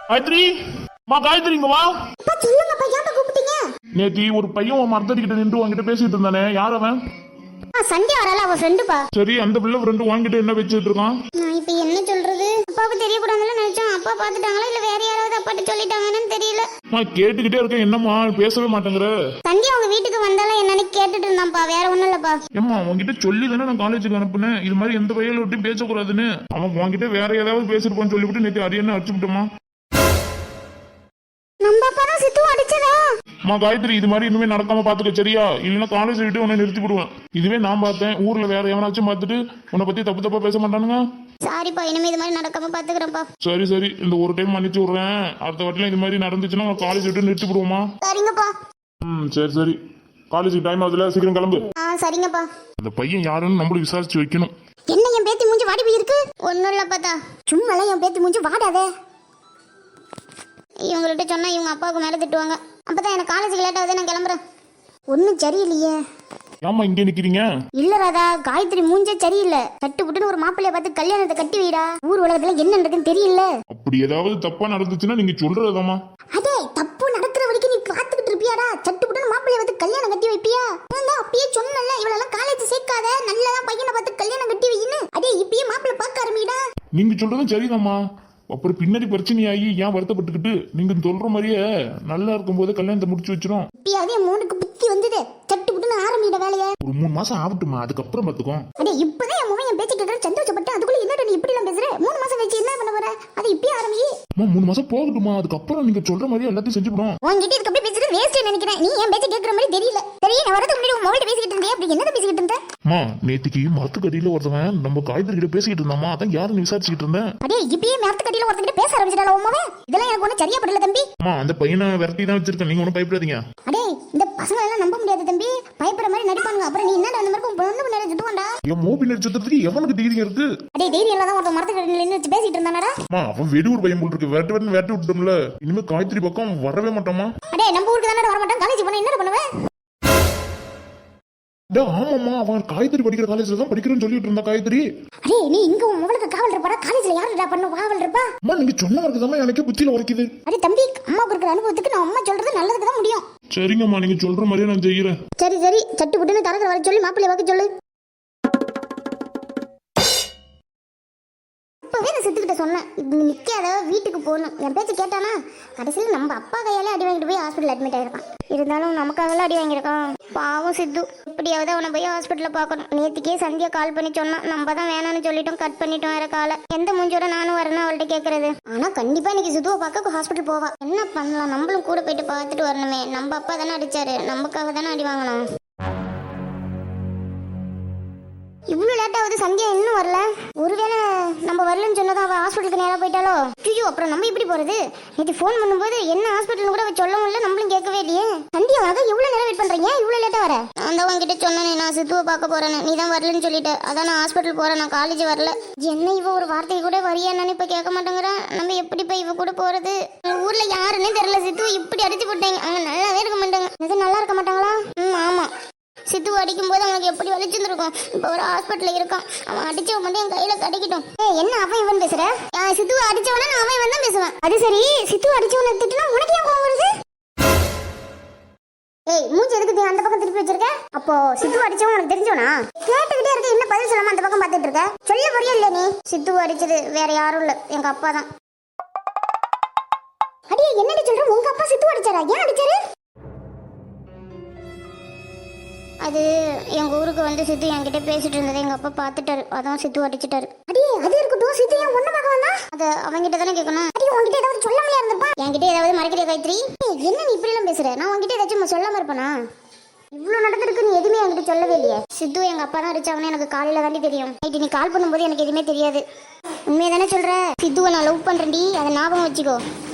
காயத்ரி, மா காயத்ரி இங்க வா. அப்பா சொல்லுங்கப்பா, ஏன்ப்பா கூப்பிட்டீங்க? நேத்தி ஒரு பையன் உன் மரத்தடிக்கிட்ட நின்று உன்கிட்ட பேசிட்டு இருந்தானே, யார் அவன்? சண்டே வரல, அவ ஃப்ரெண்டுப்பா. சரி, அந்த பிள்ளை ஃப்ரெண்டு உன்கிட்ட என்ன வச்சுட்டு இருக்கான்? நான் இப்ப என்ன சொல்றது? அப்பாவுக்கு தெரியக்கூடாதுன்னு நினைச்சோம். அப்பா பாத்துட்டாங்களா இல்ல வேற யாராவது அப்பாட்ட சொல்லிட்டாங்கன்னு தெரியல. நான் கேட்டுக்கிட்டே இருக்கேன், என்னம்மா பேசவே மாட்டேங்கிற? சண்டே அவங்க வீட்டுக்கு வந்தாலும் என்னன்னு கேட்டுட்டு இருந்தான்ப்பா, வேற ஒண்ணும் இல்லப்பா. ஏம்மா உன்கிட்ட சொல்லி தானே நான் காலேஜுக்கு அனுப்புனேன், இது மாதிரி எந்த பையில விட்டு பேசக்கூடாதுன்னு. அவன் உன்கிட்ட வேற ஏதாவது பேசிருப்பான்னு சொல்லிவிட்டு நேற்று அரியன்னு அடிச்சு விட்டோமா. நம்ம அப்பா தான் சித்து அடிச்சதா? அம்மா காயத்ரி, இது மாதிரி இனிமே நடக்காம பாத்துக்க சரியா? இல்லைன்னா காலேஜ் விட்டு உன்னை நிறுத்தி விடுவேன். இதுவே நான் பார்த்தேன், ஊர்ல வேற எவனாச்சும் பார்த்துட்டு உன்னை பத்தி தப்பு தப்பா பேச மாட்டானுங்க. சாரிப்பா, இனிமே இது மாதிரி நடக்காம பாத்துக்கிறேன்ப்பா. சரி சரி, இந்த ஒரு டைம் மன்னிச்சு விடுறேன். அடுத்த வாட்டிலாம் இது மாதிரி நடந்துச்சுன்னா காலேஜ் விட்டு நிறுத்தி விடுவோமா? சரிங்கப்பா. சரி சரி, காலேஜுக்கு டைம் ஆகுதுல, சீக்கிரம் கிளம்பு. சரிங்கப்பா. அந்த பையன் யாருன்னு நம்மளும் விசாரிச்சு வைக்கணும். என்ன என் பேத்தி மூஞ்சி வாடி போயிருக்கு? ஒன்னும் இல்ல பார்த்தா, சும்மா என் பேத்தி மூஞ்சி வாடாதே. இவங்கள்ட்ட சொன்னா இவங்க அப்பாவுக்கு மேல திட்டுவாங்க. அப்பதான் எனக்கு காலேஜுக்கு லேட் ஆகுது, நான் கிளம்புறேன். ஒன்னும் சரியில்லையே. ஏமா இங்கே நிக்கிறீங்க? இல்ல ராதா, காயத்ரி மூஞ்சே சரியில்லை. கட்டுப்புட்டுன்னு ஒரு மாப்பிள்ளைய பார்த்து கல்யாணத்தை கட்டி வைடா. ஊர் உலகத்துல என்ன நடக்குன்னு தெரியல. அப்படி ஏதாவது தப்பா நடந்துச்சுன்னா நீங்க சொல்றதாமா? அதே தப்பு நடக்கிற வரைக்கும் நீ காத்துக்கிட்டு இருப்பியாடா? சட்டுப்புட்டுன்னு மாப்பிள்ளைய பார்த்து கல்யாணம் கட்டி வைப்பியா? நான் அப்பயே சொன்னல, இவளெல்லாம் காலேஜ் சேர்க்காத, நல்லதான் பையனை பார்த்து கல்யாணம் கட்டி வையின்னு. அதே இப்பயே மாப்பிள்ளை பார்க்க ஆரம்பிடா. நீங்க சொல்றதும் சரிதாம்மா. அப்புறம் பின்னாடி பிரச்சனையாகி ஏன் வருத்தப்பட்டுக்கிட்டு? நீங்க சொல்ற மாதிரியே நல்லா இருக்கும் போது கல்யாணத்தை முடிச்சு வச்சிரும். இப்பயாவது என் மூணுக்கு புத்தி வந்தது, சட்டுப்புட்டுன்னு ஆரம்பிட வேலைய. ஒரு 3 மாசம் ஆகட்டுமா, அதுக்கப்புறம் பாத்துக்கோ. அடே இப்பதான் என் மகன் என் பேச்சு கேட்கற சந்தோஷப்பட்டு, அதுக்குள்ள என்னடா நீ இப்படி எல்லாம் பேசுற? 3 மாசம் கழிச்சு என்ன பண்ண போற? அது இப்பயே ஆரம்பி. 3 மாசம் போகட்டுமா, அதுக்கப்புறம் நீங்க சொல்ற மாதிரி எல்லாத்தையும் செஞ்சுடும். உன்கிட்ட இதுக்கு அப்படியே பேசுறது வேஸ்ட் நினைக்கிறேன். நீ என் பேச்சு கேட்கற மாதிரி தெரியல. சரி, நான் வரதுக்கு முன்னாடி உன் மொபைல் பேசிக்கிட்டு இருந்தே, அப்படி என்னதான் பேசிக்கிட்டு இருந்த? நேத்திக்கு மரத்துக்கடியில ஒருத்தவன் நம்ம காய்கறி கிட்ட பேசிக்கிட்டு இருந்தாமா, அதான் யாருன்னு விசாரிச்சுக்கிட்டு இருந்தேன். அடே இப்பயே மரத்துக்கடியில ஒருத்தங்கிட்ட பேச ஆரம்பிச்சிட்டால உன் மகன்? இதெல்லாம் எனக்கு ஒன்னும் சரியா படல தம்பி. அந்த பையனை விரட்டி தான் வச்சிருக்கேன், நீங்க ஒன்னும் பயப்படாதீங்க. அடே இந்த பசங்க எல்லாம் நம்ப முடியாது தம்பி, பயப்படுற மாதிரி நடிப்பானுங்க. அப்புறம் நீ என்னடா அந்த மாதிரி பொண்ணு பின்னாடி சுத்துவான்டா? என் மோபில் சுத்துறதுக்கு எவனுக்கு தைரியம் இருக்கு? அடே தைரியம் எல்லாம் தான் ஒருத்தன் மரத்துக்கடியில நின்னு வச்சு பேசிட்டு இருந்தானடா. அவன் வெடியூர் பையன் போல் இருக்கு, விரட்டி விட்டோம்ல. இனிமே காய்கறி பக்கம் வரவே மாட்டோமா? அடே நம்ம ஊருக்கு தானே வர மாட்டான், காலேஜ் போனா என்ன பண்ணுவேன்? ஆமாமா, அவன் காய்கறி படிக்கிற காலேஜ்ல தான் படிக்கிறேன்னு சொல்லிட்டு இருந்தா காய்கறி. அடே நீ இங்க உங்களுக்கு காவல் இருப்பாடா, காலேஜ்ல யாருடா பண்ண காவல் இருப்பா? நீங்க சொன்ன வரைக்கும் எனக்கு புத்தியில உரைக்குது. அடே தம்பி, அம்மாவுக்கு இருக்கிற அனுபவத்துக்கு நான் அம்மா சொல்றது நல்லதுக்கு தான் முடியும். சரிங்கம்மா, நீங்க சொல்ற மாதிரியே நான் செய்யறேன். சரி சரி, சட்டு புட்டுன்னு தரத்துல வர சொல்லி மாப்பிள்ளை வாக்க சொல்லு. இப்பவே நான் சித்துக்கிட்ட சொன்னேன், இப்படி நிக்காத, வீட்டுக்கு போகணும். என் பேச்சு கேட்டானா? கடைசியில் நம்ம அப்பா கையாலே அடி வாங்கிட்டு போய் ஹாஸ்பிட்டல் அட்மிட் ஆயிருக்கான். இருந்தாலும் நமக்காகலாம் அடி வாங்கியிருக்கான். பாவம் சித்து, எப்படியாவது அவனை போய் ஹாஸ்பிட்டலில் பார்க்கணும். நேற்றுக்கே சந்தியா கால் பண்ணி சொன்னான், நம்ம தான் வேணாம்னு சொல்லிட்டோம், கட் பண்ணிட்டோம் வேற காலை. எந்த மூஞ்சோட நானும் வரணும் அவள்கிட்ட கேட்கறது? ஆனா கண்டிப்பா இன்னைக்கு சித்துவை பார்க்க ஹாஸ்பிட்டல் போவா. என்ன பண்ணலாம், நம்மளும் கூட போயிட்டு பார்த்துட்டு வரணுமே. நம்ம அப்பா தானே அடிச்சாரு, நமக்காக தானே அடி வாங்கணும். இவ்வளவு லேட் ஆகுது, சந்தியா இன்னும் வரல. ஒருவேளை நம்ம வரலன்னு சொன்னதும் அவள் ஹாஸ்பிட்டலுக்கு நேராக போயிட்டாலோ? ஐயோ, அப்புறம் நம்ம இப்படி போறது? நேற்று ஃபோன் பண்ணும்போது என்ன ஹாஸ்பிட்டல் கூட சொல்லவும் இல்லை, நம்மளும் கேட்கவே இல்லையே. சந்தியா அதான் எவ்வளவு நேரம் வெயிட் பண்றீங்க, இவ்வளவு லேட்டா வர? நான் தான் உங்ககிட்ட சொன்னேன், நான் சித்துவை பார்க்க போறேன்னு. நீ தான் வரலன்னு சொல்லிட்ட, அதான் நான் ஹாஸ்பிட்டல் போறேன், நான் காலேஜ் வரல. என்ன இவ ஒரு வார்த்தை கூட வரியானு இப்ப கேட்க மாட்டேங்கிறேன். நம்ம எப்படி போய் இவ கூட போறது? ஊர்ல யாருன்னே தெரியல. சித்துவை இப்படி அடிச்சு போட்டாங்க, அவங்க நல்லாவே இருக்க மாட்டாங்க. எது நல்லா இருக்க மாட்டாங்களா? ஆமா, சித்து அடிக்கும் போது அவனுக்கு எப்படி வலிச்சிருந்திருக்கும். இப்ப ஒரு ஹாஸ்பிட்டல்ல இருக்கான். அவன் அடிச்சவன் மட்டும் என் கையில கடிக்கட்டும். என்ன அவன் இவன் பேசுற? சித்து அடிச்சவனா நான் அவன் தான் பேசுவேன். அது சரி, சித்து அடிச்சவனை திட்டுனா உனக்கு ஏன் கோவம் வருது? மூஞ்சி எதுக்கு அந்த பக்கம் திருப்பி வச்சிருக்க? அப்போ சித்து அடிச்சவன் உனக்கு தெரிஞ்சவனா? கேட்டுக்கிட்டே இருக்க, என்ன பதில் சொல்லாம அந்த பக்கம் பாத்துட்டு இருக்க? சொல்ல புரிய இல்ல நீ? சித்து அடிச்சது வேற யாரும் இல்ல, எங்க அப்பா தான். அடியே என்னடி சொல்ற? உங்க அப்பா சித்து அடிச்சாரா? ஏன் அடிச்சாரு? அது எங்க ஊருக்கு வந்து சித்து என்கிட்ட பேசிட்டு இருந்தது எங்க அப்பா பாத்துட்டாரு, அதான் சித்து அடிச்சிட்டாரு. அடியே அது இருக்கட்டும், சித்து ஏன் ஒண்ணு பார்க்க வந்தா? அது அவங்கிட்ட தானே கேட்கணும். அடி உங்ககிட்ட ஏதாவது சொல்லாமலே இருந்திருப்பா. என்கிட்ட ஏதாவது மறைக்கிறியா காயத்ரி? என்ன நீ இப்படி எல்லாம் பேசுற? நான் உங்ககிட்ட ஏதாச்சும் சொல்லாம இருப்பேனா? இவ்வளவு நடந்திருக்கு, நீ எதுவுமே என்கிட்ட சொல்லவே இல்லையே. சித்து எங்க அப்பா தான் அடிச்சாவனே எனக்கு காலையில தாண்டி தெரியும். நைட்டு நீ கால் பண்ணும்போது எனக்கு எதுவுமே தெரியாது. உண்மையை தானே சொல்ற? சித்துவை நான் லவ் பண்றேன்டி, அதை ஞாபகம் வச்சுக்கோ.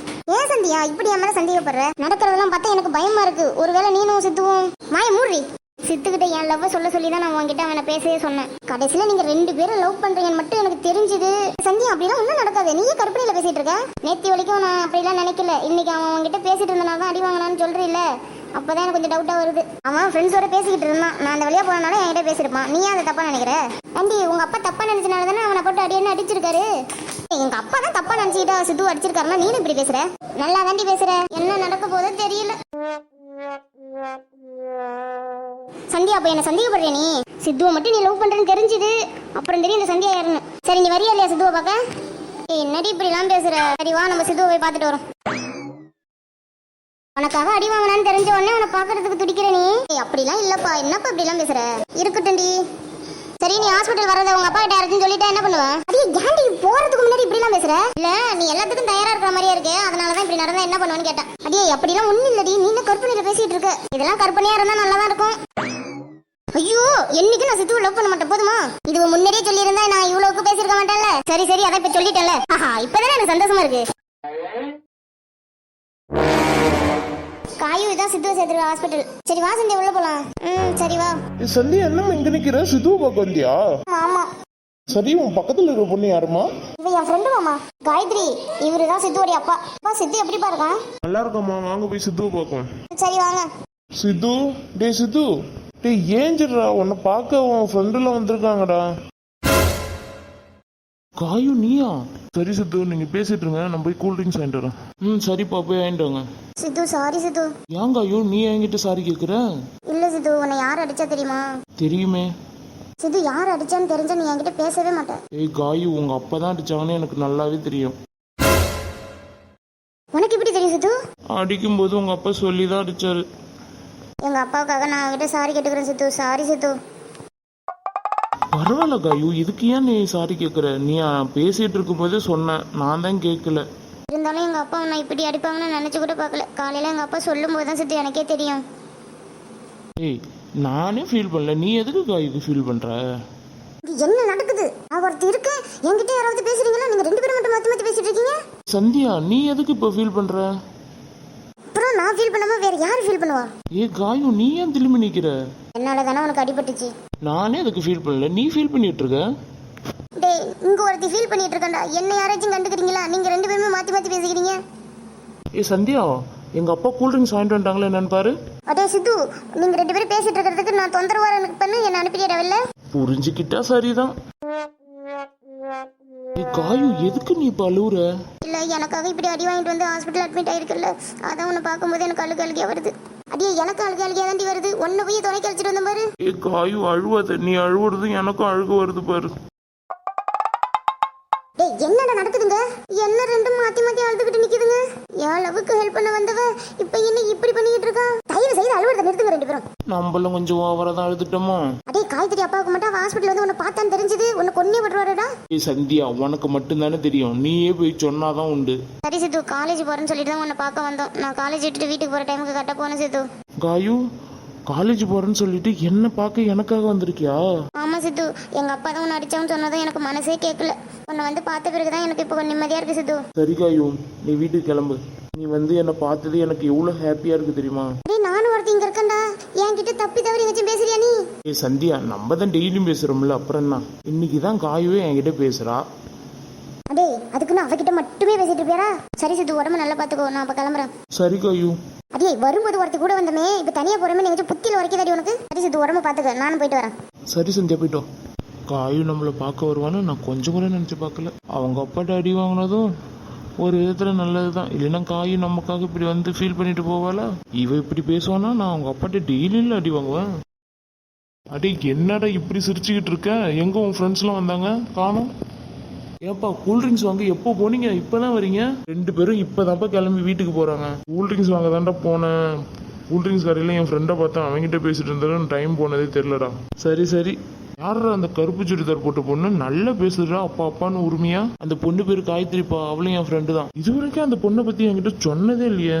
ஏன் சந்தியா இப்படி என் மேல சந்தேகப்படுற? நடக்கிறதெல்லாம் பார்த்தா எனக்கு பயமா இருக்கு. ஒருவேளை நீனும் சித்துவும் மாய மூடி. சித்துக்கிட்ட என் லவ் சொல்ல சொல்லி தான் நான் உங்ககிட்ட அவனை பேசவே சொன்னேன். கடைசியில நீங்க 2 பேரும் லவ் பண்றீங்கன்னு மட்டும் எனக்கு தெரிஞ்சது. சந்தியா அப்படிலாம் ஒன்றும் நடக்காது, நீயே கற்பனையில பேசிட்டு இருக்க. நேற்று வரைக்கும் நான் அப்படிலாம் நினைக்கல. இன்னைக்கு அவன் உங்ககிட்ட பேசிட்டு இருந்தனால தான் அடி வாங்கினான்னு சொல்றீல்ல, அப்பதான் எனக்கு கொஞ்சம் டவுட்டா வருது. அவன் ஃப்ரெண்ட்ஸோட பேசிக்கிட்டு இருந்தான், நான் அந்த வழியா போனனால என்கிட்ட பேசியிருப்பான். நீ அதை தப்பா நினைக்கிற? ஆண்டி, உங்க அப்பா தப்பா நினைச்சனால தானே அவனை போட்டு அடின்னு அடிச்சிருக்காரு. எங்க அப்பா தான் தப்பா நினைச்சுக்கிட்டா சித்து அடிச்சிருக்காருன்னா நீனும் இப்படி பேசுற? நல்லா தாண்டி பேசுற. என்ன நடக்க போதோ தெரியல. சந்தியா, அப்ப என்ன சந்தேகப்படுற நீ? சித்துவை மட்டும் நீ லவ் பண்றேன்னு தெரிஞ்சுது, அப்புறம் தெரியும் இந்த சந்தியா யாருன்னு. சரி, நீ வரியா இல்லையா சித்துவை பார்க்க? என்னடி இப்படி எல்லாம் பேசுற? சரி வா, நம்ம சித்துவை போய் பார்த்துட்டு வரோம். உனக்காக அடி வாங்கினான்னு தெரிஞ்ச உடனே உன்னை பாக்குறதுக்கு துடிக்கிற நீ. அப்படிலாம் இல்லப்பா, என்னப்பா இப்படி எல்லாம் பேசுற? இருக்கட்டும்டி. சரி, நீ ஹாஸ்பிட்டல் வரத உங்க அப்பா கிட்ட யாருன்னு சொல்லிட்டா என்ன பண்ணுவ? அடி ஏன்டி போறதுக்கு முன்னாடி இப்படி எல்லாம் பேசுற? இல்ல, நீ எல்லாத்துக்கும் தயாரா இருக்கிற மாதிரியே இருக்கு, அதனாலதான் இப்படி நடந்தா என்ன பண்ணுவேன்னு கேட்டேன். அடியே அப்படிலாம் ஒண்ணும் இல்லடி, நீ என்ன கற்பனையில பேசிட்டு இருக்க? இதெல்லாம் கற்பனையா இருந்தா நல்லாதான் இருக்கும். ஐயோ, என்னைக்கு நான் சித்துவை லவ் பண்ண மாட்டேன் போதுமா? இது முன்னாடியே சொல்லி இருந்தா நான் இவ்வளவுக்கு பேசிருக்க மாட்டேன்ல. சரி சரி, அதான் இப்ப சொல்லிட்டேன்ல. ஆஹா, இப்பதானே எனக்கு சந்தோஷமா இருக்கு. காயு இதான் சித்துவை சேர்த்துருவா ஹாஸ்பிட்டல். சரி வா சந்தியா, உள்ள போலாம். சரி வா. சந்தியா, என்ன இங்க நிக்கிற? சித்துவை பார்க்க வந்தியா? ஆமா. சரி, உன் பக்கத்துல இருக்கிற பொண்ணு யாருமா? இவன் என் ஃப்ரெண்டு மாமா, காயத்ரி. இவருதான் சித்துவோடைய அப்பா. அப்பா, சித்து எப்படி பாருக்கான்? நல்லா இருக்கம்மா, வாங்க போய் சித்துவை பார்ப்போம். சரி வாங்க. சித்து, டேய் சித்து, டேய் ஏஞ்சிடுறா, உன்னை பார்க்க உன் ஃப்ரெண்டுல வந்திருக்காங்கடா. காயு நீயா? சரி சித்து, நீங்க பேசிட்டு இருங்க, நான் போய் கூல் ட்ரிங்க்ஸ் வாங்கிட்டு வரேன். சரிப்பா, போய் வாங்கிட்டு வாங்க. சித்து, சாரி சித்து. ஏன் காயு நீ என்கிட்ட சாரி கேக்குற? இல்ல சித்து, உன்னை யார் அடிச்சா தெரியுமா? தெரியுமே. சித்து, யார் அடிச்சான்னு தெரிஞ்சா நீ என்கிட்ட பேசவே மாட்டேன். ஏய் காயு, உங்க அப்பா தான் அடிச்சாங்கன்னு எனக்கு நல்லாவே தெரியும். உனக்கு எப்படி தெரியும் சித்து? அடிக்கும் போது உங்க அப்பா சொல்லி தான் அடிச்சாரு. எங்க அப்பாவுக்காக நான் அவகிட்ட சாரி கேட்டுக்கிறேன் சித்து. சாரி சித்து. பரவாயில்ல காயு, இதுக்கு ஏன் நீ சாரி கேக்குற? நீ பேசிட்டு இருக்கும் போதே சொன்ன, நான் தான் கேட்கல. இருந்தாலும் எங்க அப்பா உன்னை இப்படி அடிப்பாங்கன்னு நினைச்சு கூட பார்க்கல. காலையில எங்க அப்பா சொல்லும் போது தான் சித்து எனக்கே தெரியும். ஏய், நானே ஃபீல் பண்ணல, நீ எதுக்கு காயுக்கு ஃபீல் பண்ற? இது என்ன நடக்குது? நான் ஒருத்தர் இருக்கேன், என்கிட்ட யாராவது பேசுறீங்களா? நீங்க ரெண்டு பேரும் மட்டும் மாத்தி மாத்தி பேசிட்டு இருக்கீங்க. சந்தியா, நீ எதுக்கு இப்போ ஃபீல் பண்ற? அப்புறம் நான் ஃபீல் பண்ணாம வேற யாரு ஃபீல் பண்ணுவா? ஏ காயு, நீ ஏன் திரும்பி நிக்கிற? என்னால தானே உனக்கு அடிபட்டுச்சு. நானே அதுக்கு ஃபீல் பண்ணல, நீ ஃபீல் பண்ணிட்டு இருக்க. டேய், இங்க ஒருத்தி ஃபீல் பண்ணிட்டு இருக்கேன்டா. என்ன யாராச்சும் கண்டுக்கிறீங்களா? நீங்க ரெண்டு பேருமே மாத்தி மாத்தி பேசிக்கிறீங்க. ஏ சந்தியா, எங்க அப்பா கூல் ட்ரிங்க்ஸ் வாங்கிட்டு வந்துட்டாங்களே, என்னன்னு பாரு. அடே சித்து, நீங்க ரெண்டு பேரும் பேசிட்டு இருக்கிறதுக்கு நான் தொந்தரவா எனக்கு பண்ணு, என்ன அனுப்பிடவில்லை. புரிஞ்சுக்கிட்டா சரிதான். ஏ காயு, எதுக்கு நீ இப்ப அழுவுற? இல்ல, எனக்காக இப்படி அடி வாங்கிட்டு வந்து ஹாஸ்பிட்டல் அட்மிட் ஆயிருக்குல்ல, அதான் உன்னை பார்க்கும்போது எனக்கு அழுகையா வருது. அடியே, எனக்கு அழுகையா தாண்டி வருது. ஒன்ன போய் துணைக்கு அழைச்சிட்டு வந்த பாரு. ஏ காயு, அழுவாத. நீ அழுவுறது எனக்கும் அழுக வருது பாரு. டேய், என்னடா நடக்குதுங்க? என்ன ரெண்டும் மாத்தி மாத்தி அழுதுகிட்டு நிக்குதுங்க? என் அளவுக்கு ஹெல்ப் பண்ண வந்தவ இப்ப என்ன இப்படி பண்ணிட்டு இருக்கா? தயவு செய்து அழுவறத நிறுத்துங்க ரெண்டு பேரும். நம்மளும் கொஞ்சம் ஓவரா தான் அழுதுட்டோமோ. அடே காயத்ரி அப்பாவுக்கு மட்டும் ஹாஸ்பிட்டல் வந்து உன்னை பார்த்தான்னு தெரிஞ்சது, உன்னை கொன்னே விடுவாருடா. ஏ சந்தியா, உனக்கு மட்டும்தானே தெரியும், நீயே போய் சொன்னாதான் உண்டு. சரி சித்து, காலேஜ் போறேன்னு சொல்லிட்டு தான் உன்னை பார்க்க வந்தோம். நான் காலேஜ் விட்டுட்டு வீட்டுக்கு போற டைமுக்கு கரெக்டா போனேன் சித்து. காயு, காலேஜ் போறேன்னு சொல்லிட்டு என்ன பார்க்க எனக்காக வந்திருக்கியா? ஆமா சித்து, எங்க அப்பா தான் உன்னை அடிச்சான்னு சொன்னதும் எனக்கு மனசே கேட்கல. உன்னை வந்து பார்த்த பிறகுதான் எனக்கு இப்போ நிம்மதியா இருக்கு சித்து. சரி காயு, நீ வீட்டுக்கு கிளம்பு. நீ வந்து என்னை பார்த்தது எனக்கு எவ்வளவு ஹாப்பியா இருக்கு தெரியுமா? டேய், நானும் ஒருத்தி இங்க இருக்கேன்டா. என்கிட்ட தப்பி தவறி எங்கச்சும் பேசுறியா நீ? ஏ சந்தியா, நம்ம தான் டெய்லியும் பேசுறோம்ல, அப்புறம் என்ன? இன்னைக்கு தான் காயுவே என்கிட்ட பேசுறா. அடே, அதுக்கு நான் அவகிட்ட மட்டுமே பேசிட்டு இருப்பியாடா? சரி சித்து, உடம்பு நல்லா பாத்துக்கோ, நான் அப்ப கிளம்புறேன். சரி காயு. அடே, வரும்போது ஒருத்தி கூட வந்தமே, இப்ப தனியா போறமே, நீங்க புத்தியில வரைக்கும் உனக்கு. சரி சித்து, உடம்பு பாத்துக்க, நானும் போயிட்டு வரேன். சரி சந்தியா, போயிட்டோம். காயு நம்மளை பார்க்க வருவான்னு நான் கொஞ்சம் கூட நினச்சி பார்க்கல. அவங்க அப்பாட்ட அடி வாங்கினதும் ஒரு விதத்தில் நல்லது தான். இல்லைன்னா காயு நமக்காக இப்படி வந்து ஃபீல் பண்ணிட்டு போவாளா? இவ இப்படி பேசுவானா? நான் அவங்க அப்பாட்ட டெய்லியில் அடி வாங்குவேன். அடி என்னடா இப்படி சிரிச்சுக்கிட்டு இருக்க? எங்க உன் ஃப்ரெண்ட்ஸ்லாம் வந்தாங்க, காணோம். ஏப்பா, கூல்ட்ரிங்க்ஸ் வாங்க எப்போ போனீங்க? இப்போதான் வரீங்க? ரெண்டு பேரும் இப்போதான்ப்பா கிளம்பி வீட்டுக்கு போகிறாங்க. கூல்ட்ரிங்க்ஸ் வாங்க தான்டா போனேன். கூல்ட்ரிங்க்ஸ் கடையில் என் ஃப்ரெண்டை பார்த்தா அவங்ககிட்ட பேசிட்டு இருந்தாலும் டைம் போனதே தெரிலடா. சரி சரி, யாரா அந்த கருப்பு சுடிதார் போட்ட பொண்ணு? நல்லா பேசுறா, அப்பா அப்பான்னு உரிமையா. அந்த பொண்ணு பேரு காயத்ரிப்பா, அவளும் என் ஃப்ரெண்டு தான். இது வரைக்கும் அந்த பொண்ணை பத்தி என்கிட்ட சொன்னதே இல்லையே.